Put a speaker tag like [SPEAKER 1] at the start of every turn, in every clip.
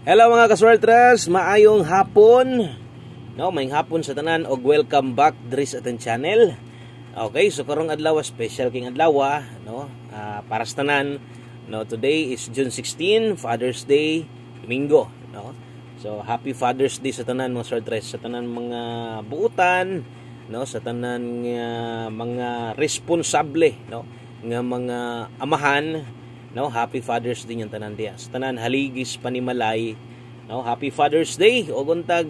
[SPEAKER 1] Hello mga kaswertres, maayong hapon. No, maayong hapon sa tanan og welcome back diri sa ating channel. Okay, so karong adlaw special king adlaw, no? Para sa tanan, no, today is June 16, Father's Day, Domingo, no? So happy Father's Day sa tanan mga kaswertres, sa tanan mga buutan, no, sa tanan mga responsable, no, nga mga amahan. No, happy Father's Day yung tanan diya. Sa tanan haligis panimalay, no, happy Father's Day. Og untag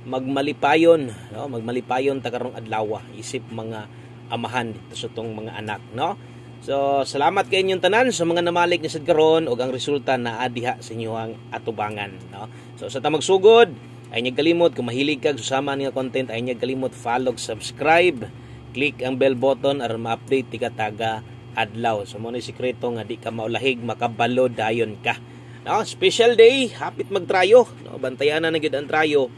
[SPEAKER 1] magmalipayon, no, magmalipayon ta karong adlaw isip mga amahan dito sa tong mga anak, no. So salamat kay inyong tanan sa mga namalik ni sad karon og ang resulta naa diha sa inyong atubangan, no. So sa ta magsugod, ay nyag kalimot kung mahilig kag susama nga content, ay nyag kalimot follow, subscribe, click ang bell button aron ma-update ti kataga adlaw. So mo ni sikreto nga di ka maulahig, makabalo dayon ka. No, special day, hapit magtrayo, no, bantayan na gyud ang trayo.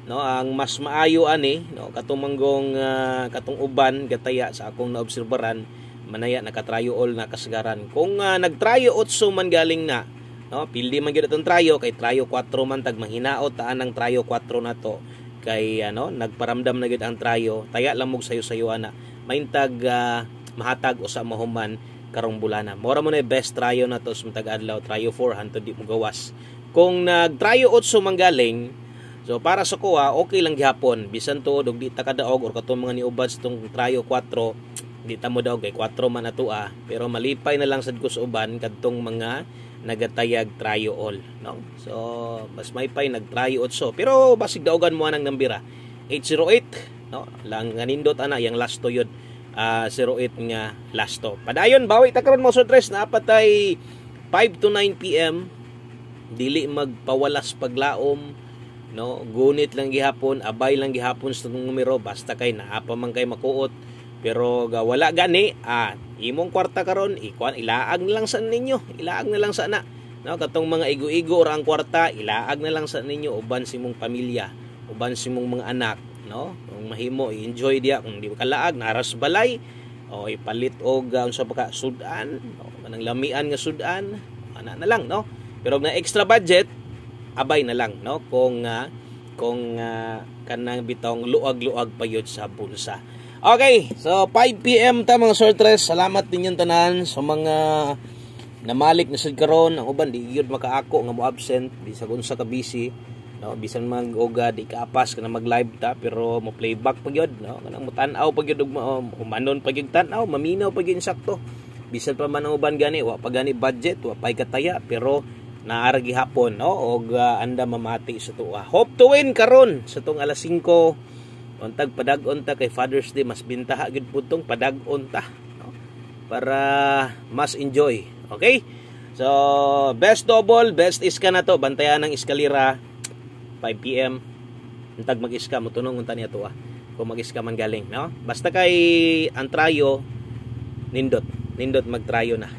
[SPEAKER 1] No, ang mas maayo ani, no, katong manggong katong uban gataya sa akong naobserbaran, manaya nakatrayo all na kasagaran. Kung nagtrayo 8 man galing na, no, pildi man gyud atong trayo kay trayo 4 man tag manghinaot taan ang trayo 4 nato. Kay nagparamdam na gyud ang trayo, taya lang mog sayo-sayo ana. Maintag mahatag usa mahuman karong bulana. Mora mo na best tryo na to sa tag-adlaw, tryo 4 hantod di mo gawas. Kung nag-tryo 8 manggaling, so para sa kuha okay lang gihapon. Bisan to og di ta kadaog or katong mga niubad sa tong tryo 4, di ta mo daog kay 4 man atua, pero malipay na lang sad ko sa uban kadtong mga nagatayag tryo all, no? So mas may pay nag-tryo 8, pero basig daogan mo nang nambira 808, no? Lang nganindot ana yang last to yun. 08 nga last to. Padayon bawi ta karon mga kaswertres, na patay 5 to 9 PM, dili magpawalas paglaom, no, gunit lang gihapon, abay lang gihapon sa numero, basta kay naa pa man kay makuot, pero wala gani imong kwarta karon ikuan ilaag na lang sa ninyo, ilaag na lang sa na, no, katong mga igo-igo or ang kwarta ilaag na lang sa ninyo uban si mong pamilya, uban si mong mga anak, no. Kung mahimo i-enjoy dia, kung di ka laag naras balay o ipalit og unsa pa ka sudan, no, kanang lamian nga sudan ana na lang, no. Pero na extra budget abay na lang, no, kung kanang bitong luag-luag pa yun sa bulsa. Okay, so 5 PM ta mga kaswertres, salamat ninyong tanan sa mga namalik na sad karon. Ang uban di gyud makaako nga mo absent bisag unsa ka busy, no, bisan mag-oga di kaapas kana mag-live ta, pero mo playback pa gyud, no, kanang mutan-aw pa gyud umanon pa gyud tan-aw, maminaw pa gyud sakto. Bisan pa man ang uban gani wa pa gani budget, wa pay kataya, pero naara gihapon, no, og anda mamati sa tuwa. Hope to win karon sa tong alas 5. Untag padag-on ta kay Father's Day, mas bintaha gyud putong padag-on ta, no, para mas enjoy. Okay? So best double, best iska na to, bantayan ng iskalira 5 PM. Untag mag-iska mo tunong unta niya to kung mag-iska man galing, no, basta kay ang trayo nindot magtrayo na.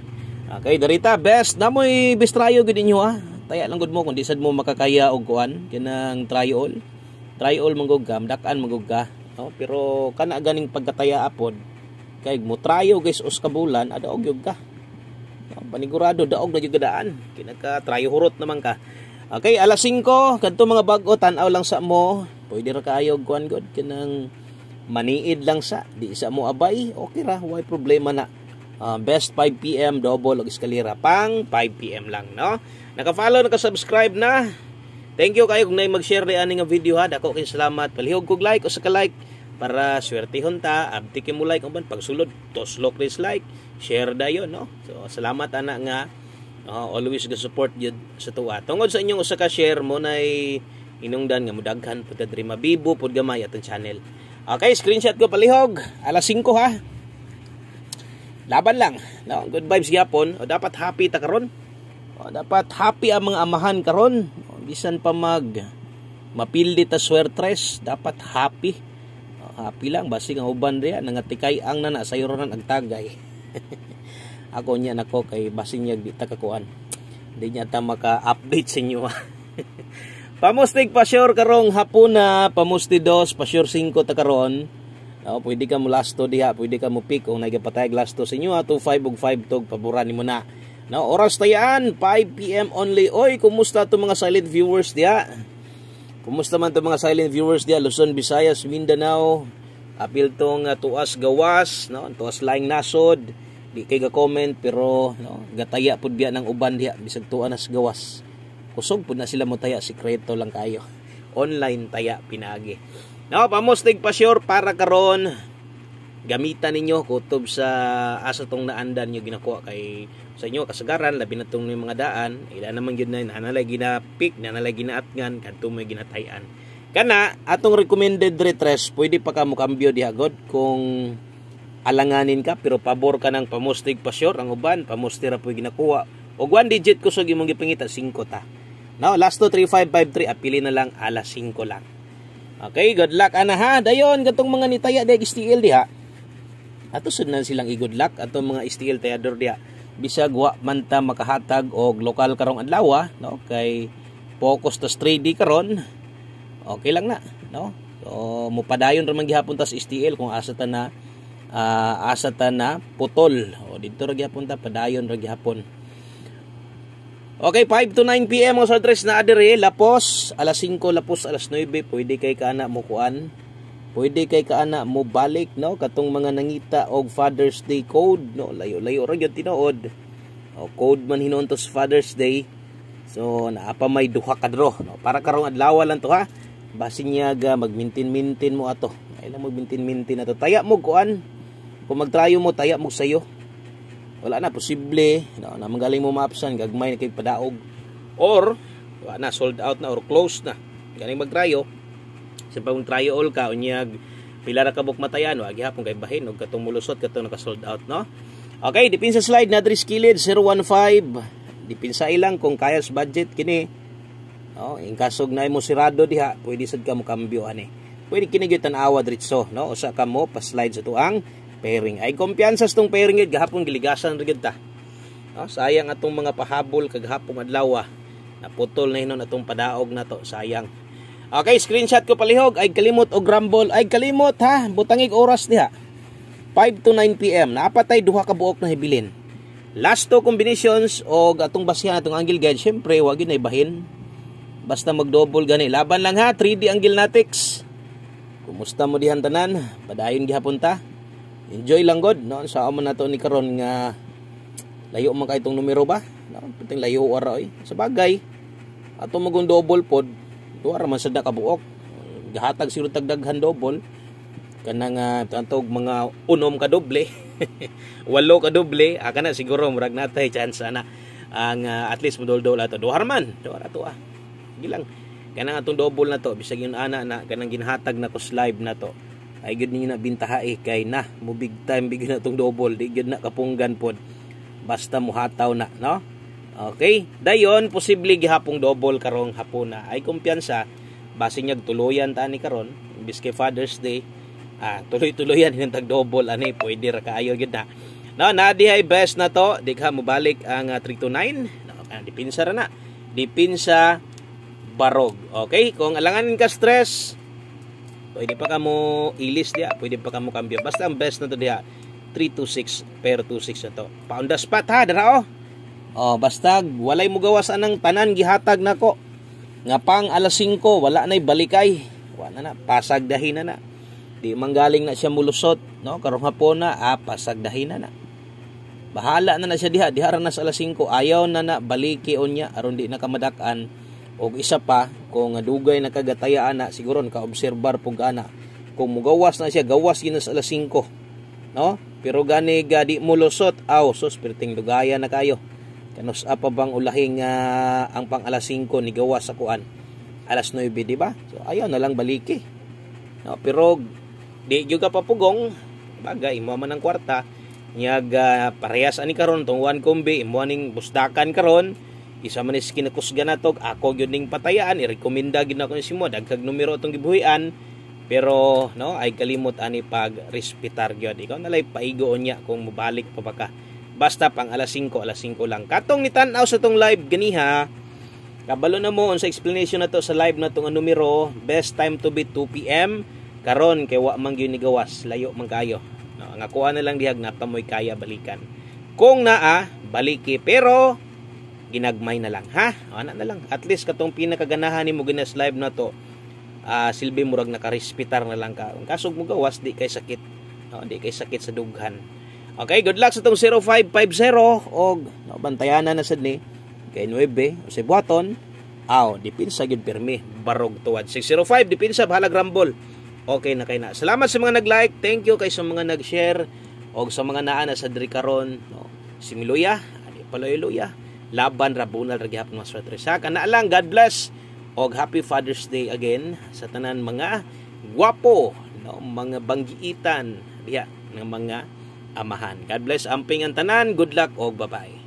[SPEAKER 1] Okay, darita best namoy best trayo gid inyo taya lang gud mo kung di sad mo makakaya og kuan kinang trayo all manggug ka, dak-an manggug ka, no, pero kana ganing pagkataya apod kay mo trayo guys us ka bulan adaog gyud ka, no, panigurado daog na gyud daan kinaka trayo hurot naman ka. Okay, alas 5 kadto mga bag-o tan-aw lang sa mo, pwede ra kaayo kuan god kinang maniid lang sa di sa mo abay, okay ra, why problema na. Best 5 PM double og eskalera pang 5 PM lang, no. Naka-follow, naka-subscribe na. Thank you kayo kung nay mag-share ni ani nga video dako kay salamat. Palihog kog like o sa ka-like para swertehon ta, abtikin mo like uban pagsulod toslok ris like, share dayon, no. So salamat ana nga always ga support jud sa tuwa. Tungod sa inyong usa ka share mo nay inungdan nga mudaghan pud diri mabibo pud gamay atong channel. Okay, screenshot ko palihog alas 5 laban lang, no, good vibes gyapon. O dapat happy ta karon, o dapat happy ang mga amahan karon, bisan pa mapildi ta swertres dapat happy. Happy lang basig ang uban diya nangatikay ang nana sayuron ang tagay. Ako niya nako kay basing niya di ta kakuan, di niya ta maka-update sa inyo. Pamustig pa sure karong hapon na pamusti 2 pa sure 5 ta karon. Pwede ka mo lasto diha, pwede ka mo pick kung nagapatay lasto sa inyo 25 og 5 tog paboran nimo na. No, oras tayaan 5 PM only. Oy, kumusta to mga silent viewers diha? Kumusta man to mga silent viewers diha Luzon, Visayas, Mindanao? Apil tong tuas gawas, no? Tuas laing nasod. Di kay ga-comment pero no, gataya pud biya ng uban diha bisag tuan nas gawas. Kusog pud na sila mo taya, sikreto lang kayo. Online taya pinagi. No, pamustig pa sure para karon gamitan ninyo kutob sa asa tong naandan nyo ginakuha kay sa inyo kasagaran labi na tong mga daan ila naman yun na nanalay ginapik nanalay ginaatngan kadto may ginatayan kana atong recommended redress pwede pa ka mo kambyo diha god kung alanganin ka pero pabor ka ng pamustig pa sure ang uban pamustig ra pwede ginakuha og 1 digit kusog imong gipangita 5 ta now last to 3553 apili na lang alas 5 lang. Okay, good luck ana ha dayon gatong mga nitaya dag STL diha ato sud na silang i-good luck atong mga STL tayador diha bisag wa man ta makahatag og lokal karong adlaw no kay focus tas 3D karon okay lang na no so mupadayon ra man gihapon tas STL kung asa ta na putol o didto ra gihapon ta padayon ra gihapon. Okay, 5 to 9 PM sa address na adere lapos alas 5 lapos alas 9 pwede kay kana mo kuan. Pwede kay kaana mo balik no katong mga nangita og Father's Day code no layo-layo ra gyud tinuod. O code man hinuon to sa Father's Day. So naapa may duha ka draw no para karong adlaw lang to ha. Basin niya magmintin-mintin mo ato. Ay lang magmintin-mintin ato. Taya mo kuan. Kung magtrayo mo taya mo sayo. Wala na posible no na magaling mo maapsan gagmay na kay padaog or wala na sold out na or close na. Galing magtrayo. Sa pang trial ka unyag pila ra ka buk matayan wa gihapon kay bahin og katong mulusot katong naka-sold out no. Okay, dipin sa slide na diri skilled 015. Dipin sa ilang kung kaya sa budget kini. No, in kasog na mo sirado diha, pwede sad ka mo kambyo ani. Pwede kini gyud tan-awa diretso no. Usa ka mo pa slide sa tuang pairing. Ay kumpiyansa sa tong pairing gyud gahapon giligasan ra gyud ta. No, sayang atong mga pahabol kag hapong adlaw naputol na hinon atong padaog na to, sayang. Okay, screenshot ko palihog. Ay kalimot og rumble. Ay kalimot ha. Butangig oras diha. 5 to 9 PM. Naapatay duha ka buok na hibilin. Last two combinations og atong basihan atong angle guide. Syempre, wag yun na ibahin. Basta mag-double gani. Laban lang ha. 3D angle natics. Kumusta mo dihan tanan? Padayon gihapon ta. Enjoy lang god no. Sa amo nato ni karon nga layo man kay itong numero ba? No, puting layo ara oy. Sa bagay, ato magong double pod. Duha ra man sad ka buok. Gahatag siguro tagdaghan double. Kanang tantog mga unom ka doble. 8 ka doble. Kana siguro murag natay chance ana ang at least modoldol ato. Duha ra man. Duha ra to Gilang. Kanang atong double na to bisag yun ana na kanang ginhatag na ko live na to. Ay gud ninyo na bintaha kay na mo big time bigyan na tong double. Di gud na kapunggan pod. Basta mo hataw na, no? Okay, dayon posible gihapong double karong hapon na. Ay kumpiyansa base nyag tuluyan ta ni karon imbis kay Father's Day. Tuloy-tuloyan yung tag double ani pwede ra kaayo gyud na. No, na dihay best na to, digha mo balik ang 3 to 9. No, dipinsa ra na. Dipinsa barog. Okay, kung alanganin ka stress, pwede pa ka mo ilis diha, pwede pa ka mo kambyo. Basta ang best na to diha 326 per 26 na to. Pa on the spot ha, dara basta walay mo gawas anang tanan gihatag nako. Nga pang alas 5 wala nay balikay. Wala na pasagdahin na. Di manggaling na siya mulusot, no? Karong hapon na pasagdahin na. Bahala na siya diha ra na sa alas 5. Ayaw na baliki unya aron di na kamadakan. Og isa pa kung dugay na kagatayaan na siguro ka-obserbar pug ana. Kung mugawas na siya gawas gina sa alas 5. No? Pero gani di mulusot, sus perting lugaya na kayo. Kanus apa bang ulahing ang pang alas 5 ni gawas sa kuan alas 9, di ba? So ayaw na lang baliki. No, pero di gyud ka papugong bagay mo man ang kwarta nyag parehas ani karon tong one kombi imo ning busdakan karon isa man is kinakusga natog ako gyud ning patayaan i-rekomenda gyud nako si mo dagkag numero tong gibuhian pero no ay kalimot ani pag respetar gyud ikaw nalay paigo nya kung mobalik pa baka. Basta pang alas 5 lang. Katong nitan-aw sa tong live ganiha. Kabalo na mo sa explanation na to sa live na tong numero. Best time to be 2 PM. Karon kay wa man gyud ni gawas, layo man kayo. No, ang akuha na lang dihag na pamoy kaya balikan. Kung naa, baliki. Pero, ginagmay na lang, ha? Ana na lang. At least katong pinakaganahan ni mo ginas live na to, silbi murag nakarespitar na lang ka. Ang kasog mo gawas, di kay sakit. Di kay sakit sa dughan. Okay, good luck sa itong 0550 o bantayanan na sad ni kay 9 o si Buaton. Dipinsa gyud pirmi, barog tuwad. 605 dipinsa bahalag rambol. Okay na kay na. Salamat sa mga nag-like, thank you kay sa mga nag-share o sa mga naa na sa diri karon, no. Si Miluya, Paloy-Luya, laban rabunal ra gihapon mas swerte. Sa kana lang, God bless og happy Father's Day again sa tanan mga gwapo, no, mga banggiitan diha ng mga amahan. God bless amping ang tanan. Good luck og bye-bye.